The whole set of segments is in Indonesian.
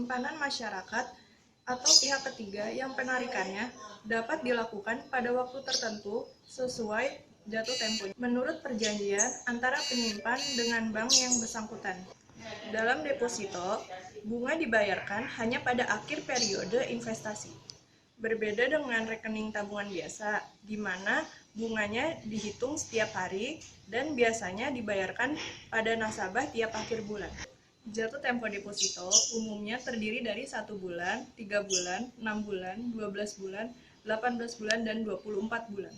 penyimpanan masyarakat atau pihak ketiga yang penarikannya dapat dilakukan pada waktu tertentu sesuai jatuh tempo menurut perjanjian antara penyimpan dengan bank yang bersangkutan. Dalam deposito, bunga dibayarkan hanya pada akhir periode investasi. Berbeda dengan rekening tabungan biasa, di mana bunganya dihitung setiap hari dan biasanya dibayarkan pada nasabah tiap akhir bulan. Jatuh tempo deposito umumnya terdiri dari 1 bulan, 3 bulan, 6 bulan, 12 bulan, 18 bulan, dan 24 bulan.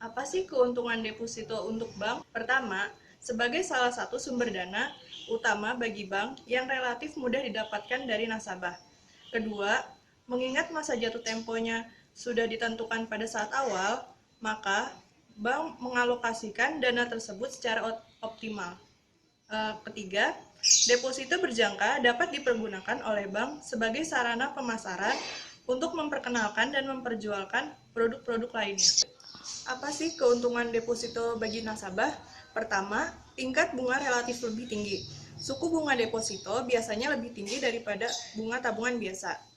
Apa sih keuntungan deposito untuk bank? Pertama, sebagai salah satu sumber dana utama bagi bank yang relatif mudah didapatkan dari nasabah. Kedua, mengingat masa jatuh temponya sudah ditentukan pada saat awal, maka bank mengalokasikan dana tersebut secara optimal. Ketiga, deposito berjangka dapat dipergunakan oleh bank sebagai sarana pemasaran untuk memperkenalkan dan memperjualkan produk-produk lainnya. Apa sih keuntungan deposito bagi nasabah? Pertama, tingkat bunga relatif lebih tinggi. Suku bunga deposito biasanya lebih tinggi daripada bunga tabungan biasa.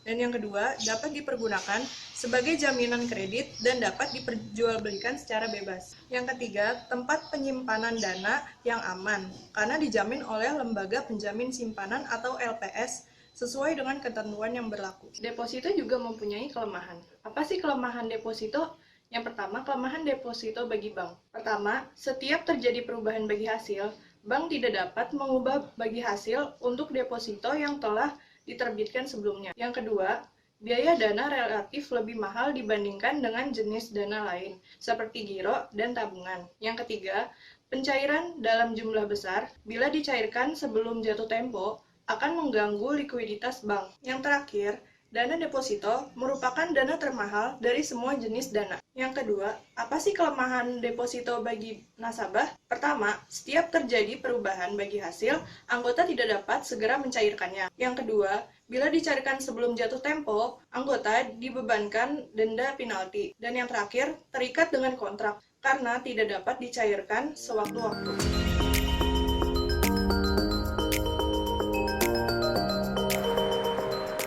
Dan yang kedua, dapat dipergunakan sebagai jaminan kredit dan dapat diperjualbelikan secara bebas. Yang ketiga, tempat penyimpanan dana yang aman, karena dijamin oleh lembaga penjamin simpanan atau LPS sesuai dengan ketentuan yang berlaku. Deposito juga mempunyai kelemahan. Apa sih kelemahan deposito? Yang pertama, kelemahan deposito bagi bank. Pertama, setiap terjadi perubahan bagi hasil, bank tidak dapat mengubah bagi hasil untuk deposito yang telah diterbitkan sebelumnya. Yang kedua, biaya dana relatif lebih mahal dibandingkan dengan jenis dana lain, seperti giro dan tabungan. Yang ketiga, pencairan dalam jumlah besar, bila dicairkan sebelum jatuh tempo, akan mengganggu likuiditas bank. Yang terakhir, dana deposito merupakan dana termahal dari semua jenis dana. Yang kedua, apa sih kelemahan deposito bagi nasabah? Pertama, setiap terjadi perubahan bagi hasil, anggota tidak dapat segera mencairkannya. Yang kedua, bila dicairkan sebelum jatuh tempo, anggota dibebankan denda penalti. Dan yang terakhir, terikat dengan kontrak karena tidak dapat dicairkan sewaktu-waktu.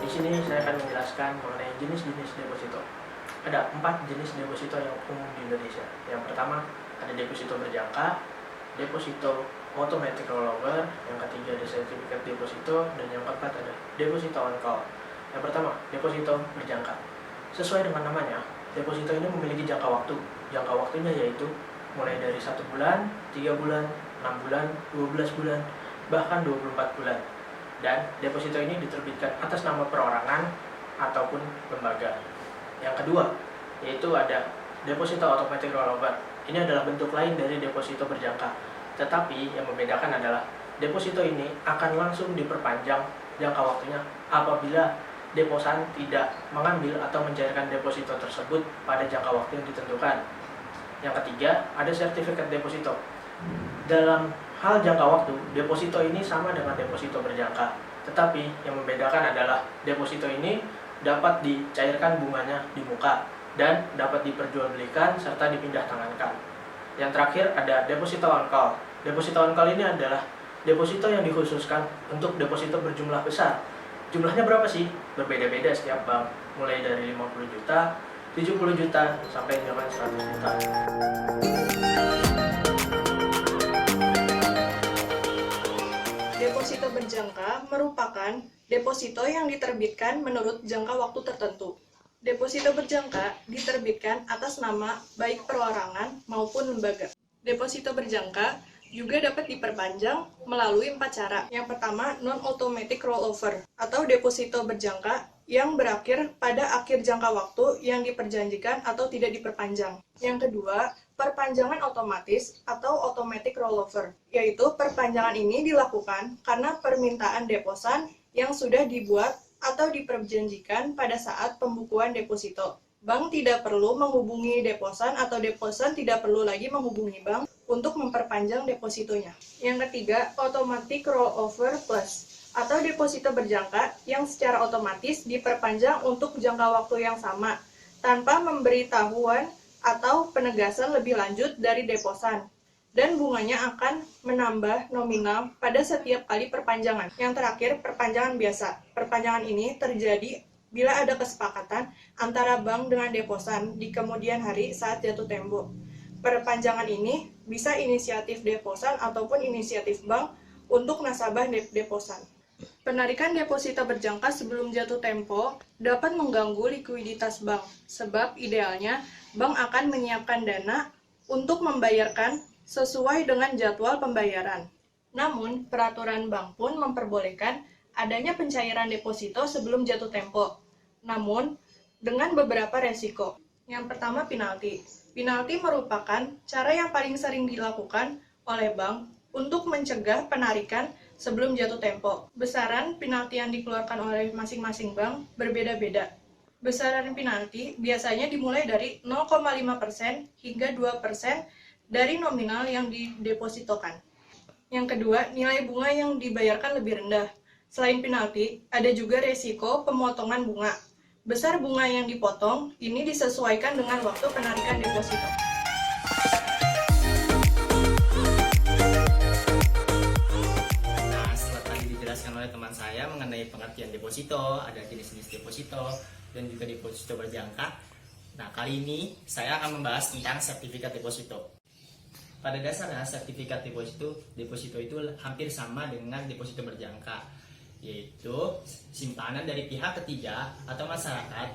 Di sini saya akan menjelaskan mengenai jenis-jenis deposito. Ada 4 jenis deposito yang umum di Indonesia. Yang pertama ada deposito berjangka, deposito automatic rollover, yang ketiga ada sertifikat deposito, dan yang keempat ada deposito on call. Yang pertama, deposito berjangka. Sesuai dengan namanya, deposito ini memiliki jangka waktu. Jangka waktunya yaitu mulai dari 1 bulan, 3 bulan, 6 bulan, 12 bulan, bahkan 24 bulan. Dan deposito ini diterbitkan atas nama perorangan ataupun lembaga. Yang kedua, yaitu ada deposito automatic rollover. Ini adalah bentuk lain dari deposito berjangka. Tetapi yang membedakan adalah deposito ini akan langsung diperpanjang jangka waktunya apabila deposan tidak mengambil atau mencairkan deposito tersebut pada jangka waktu yang ditentukan. Yang ketiga, ada sertifikat deposito. Dalam hal jangka waktu, deposito ini sama dengan deposito berjangka. Tetapi yang membedakan adalah deposito ini dapat dicairkan bunganya di muka dan dapat diperjualbelikan serta dipindah tangankan. Yang terakhir ada deposito on call. Deposito on call ini adalah deposito yang dikhususkan untuk deposito berjumlah besar. Jumlahnya berapa sih? Berbeda-beda setiap bank, mulai dari 50 juta, 70 juta, sampai dengan 100 juta. Deposito berjangka merupakan deposito yang diterbitkan menurut jangka waktu tertentu. Deposito berjangka diterbitkan atas nama baik perorangan maupun lembaga. Deposito berjangka juga dapat diperpanjang melalui 4 cara. Yang pertama, non-automatic rollover atau deposito berjangka yang berakhir pada akhir jangka waktu yang diperjanjikan atau tidak diperpanjang. Yang kedua, perpanjangan otomatis atau automatic rollover, yaitu perpanjangan ini dilakukan karena permintaan deposan yang sudah dibuat atau diperjanjikan pada saat pembukuan deposito. Bank tidak perlu menghubungi deposan atau deposan tidak perlu lagi menghubungi bank untuk memperpanjang depositonya. Yang ketiga, automatic rollover plus atau deposito berjangka yang secara otomatis diperpanjang untuk jangka waktu yang sama tanpa memberitahuan atau penegasan lebih lanjut dari deposan. dan bunganya akan menambah nominal pada setiap kali perpanjangan. Yang terakhir, perpanjangan biasa. Perpanjangan ini terjadi bila ada kesepakatan antara bank dengan deposan di kemudian hari saat jatuh tempo. Perpanjangan ini bisa inisiatif deposan ataupun inisiatif bank untuk nasabah deposan. Penarikan deposito berjangka sebelum jatuh tempo dapat mengganggu likuiditas bank, sebab idealnya bank akan menyiapkan dana untuk membayarkan sesuai dengan jadwal pembayaran. Namun, peraturan bank pun memperbolehkan adanya pencairan deposito sebelum jatuh tempo. Namun, dengan beberapa resiko. Yang pertama, penalti. Penalti merupakan cara yang paling sering dilakukan oleh bank untuk mencegah penarikan sebelum jatuh tempo. Besaran penalti yang dikeluarkan oleh masing-masing bank berbeda-beda. Besaran penalti biasanya dimulai dari 0,5% hingga 2% dari nominal yang didepositokan. Yang kedua, nilai bunga yang dibayarkan lebih rendah. Selain penalti, ada juga resiko pemotongan bunga. Besar bunga yang dipotong ini disesuaikan dengan waktu penarikan deposito. Nah, setelah tadi dijelaskan oleh teman saya mengenai pengertian deposito, ada jenis-jenis deposito, dan juga deposito berjangka. Nah, kali ini saya akan membahas tentang sertifikat deposito. Pada dasarnya, sertifikat deposito itu hampir sama dengan deposito berjangka, yaitu simpanan dari pihak ketiga atau masyarakat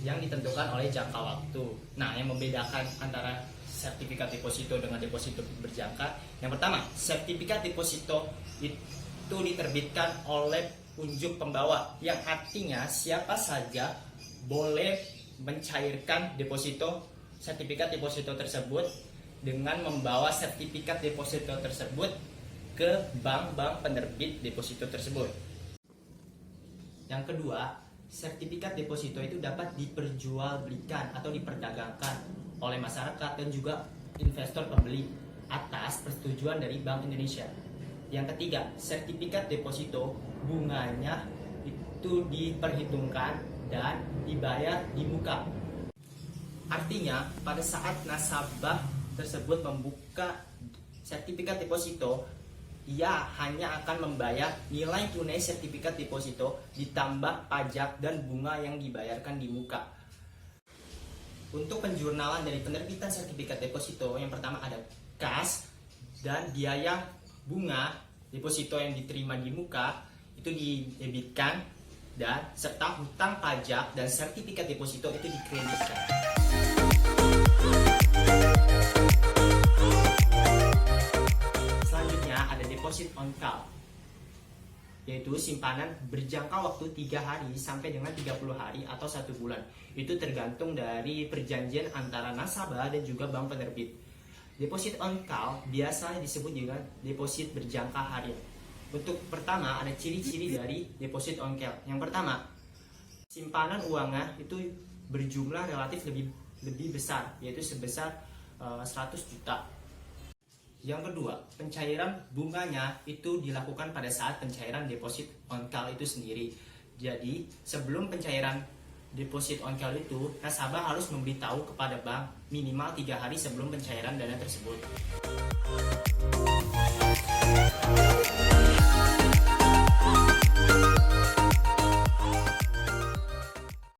yang ditentukan oleh jangka waktu. Nah, yang membedakan antara sertifikat deposito dengan deposito berjangka, yang pertama, sertifikat deposito itu diterbitkan oleh unjuk pembawa, yang artinya siapa saja boleh mencairkan sertifikat deposito tersebut dengan membawa sertifikat deposito tersebut ke bank-bank penerbit deposito tersebut. Yang kedua, sertifikat deposito itu dapat diperjualbelikan atau diperdagangkan oleh masyarakat dan juga investor pembeli atas persetujuan dari Bank Indonesia. Yang ketiga, sertifikat deposito bunganya itu diperhitungkan dan dibayar di muka. Artinya, pada saat nasabah tersebut membuka sertifikat deposito, ia hanya akan membayar nilai tunai sertifikat deposito ditambah pajak dan bunga yang dibayarkan di muka. Untuk penjurnalan dari penerbitan sertifikat deposito, yang pertama ada kas dan biaya bunga deposito yang diterima di muka itu didebitkan, dan serta hutang pajak dan sertifikat deposito itu dikreditkan. Deposit on call, yaitu simpanan berjangka waktu 3 hari sampai dengan 30 hari atau 1 bulan. Itu tergantung dari perjanjian antara nasabah dan juga bank penerbit. Deposit on call biasa disebut juga deposit berjangka harian. Untuk pertama, ada ciri-ciri dari deposit on call. Yang pertama, simpanan uangnya itu berjumlah relatif lebih besar, yaitu sebesar 100 juta. Yang kedua, pencairan bunganya itu dilakukan pada saat pencairan deposit on call itu sendiri. Jadi, sebelum pencairan deposit on call itu, nasabah harus memberitahu kepada bank minimal 3 hari sebelum pencairan dana tersebut.